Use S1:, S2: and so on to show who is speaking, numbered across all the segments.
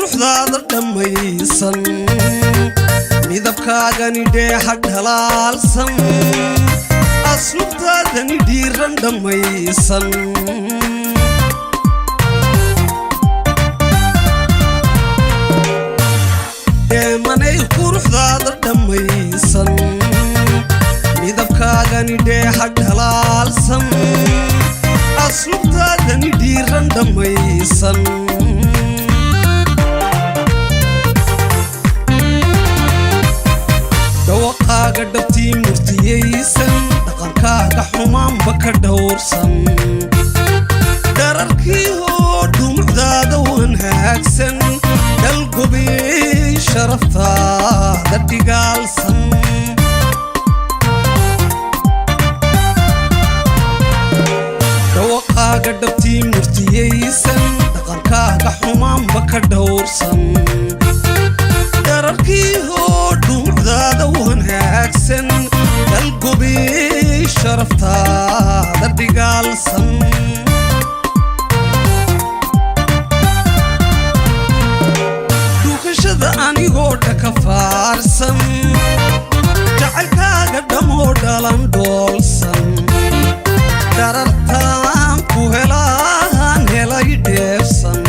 S1: quruxdaada dhamaysan midabkaagani dheexa dhalaalsan asluubtaadani dhiiran dhamaysan deemanay quruxdaada dhamaysan midabkaagani dheexa dhalaalsan asluubtaadani dhiiran dhamaysan dawaqaaga dhabtii murtiyaysan dhaqankaaga xumaanba ka dhowrsan dhararkii hoo dhumucdaada wanaagsan dhalgobey sharaftaada dhigaalsan dawaqaaga dhabtii murtiyaysan dhaqankaaga xumaanba ka dhowrsan dhararkii hoo dhumucdaada wanaagsan dhalgobey sharaftaada dhigaalsan dhukashada anigoo dhaka faarsan jacaylkaaga dhamoo dhalan dhoolsan darartaan ku helaan helay dheefsan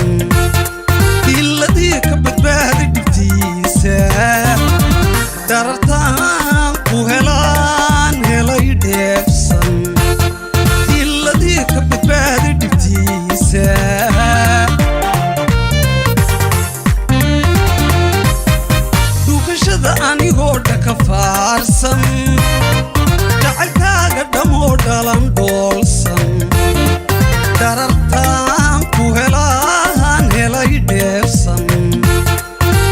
S1: diladii ka badbaaday dhibtiisa darartaan ku helaan helay dheefsan diladii ka badbaaday dhibtiisa dhukashada anigoo dhaka faarsan jacaylkaaga dhamoo dhalan dhoolsan darartaan ku helaan helay dheefsan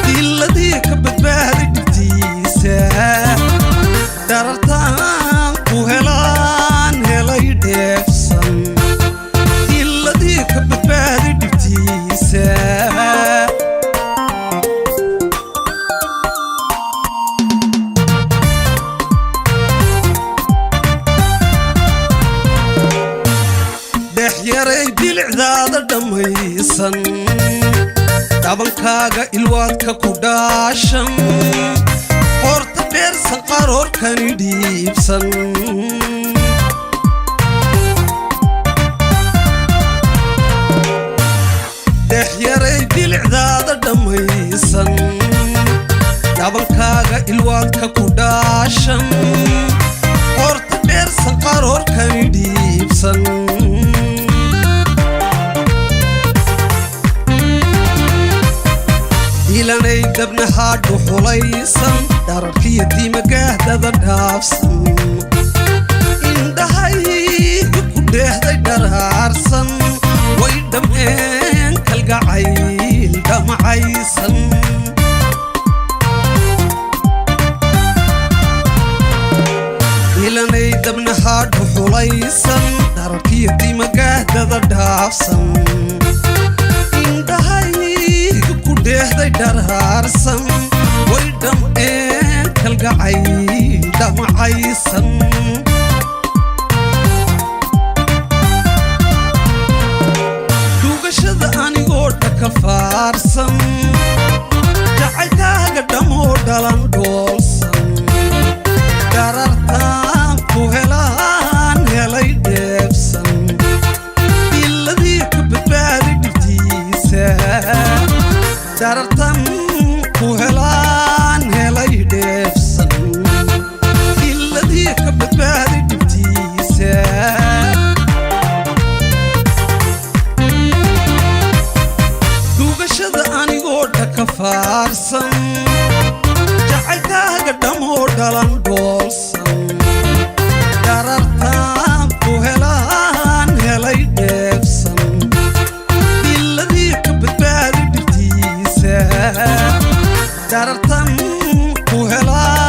S1: diladii ka badbaaday dhibtiisa darartaan ku helaan helay dheefsan diladii ka badbaaday dhibtiisa yaray bilicdaada dhamaysan dhabankaaga ilwaadka ku dhaashan qoorta dheersan qaroorkani dhiibsan yaray bilicdaada dhamaysan dhabankaaga ilwaadka ku dhaashan qoorta dheersan qaroorkani dhiibsan ilanay dabnahaa dhuxulaysan dhararkiyo diimagaahdada dhaafsan indhahayga ku dheehday dharaarsan way dhammeen kalgacayl dhamacaysan ilanay dabnahaa dhuxulaysan dhararkiyo diimagaahdada dhaafsan dheehday dharaarsan way dhammeen kalgacayl dhamacaysan dhugashada anigoo dhaka faarsan jacaylkaaga dhamoo dhalan dhoolsan darartaan ku helaan helay dheefsan diladii ka badbaaday dhibtiisa darartan ku helaan helay dheefsan diladii ka badbaaday dhibtiisa dhugashada anigoo dhaka faarsan jacaylkaaga dhamoo dhalan dhoolsan darartan ku helaan helay dheefsan diladii ka badbaaday darartan ku helaan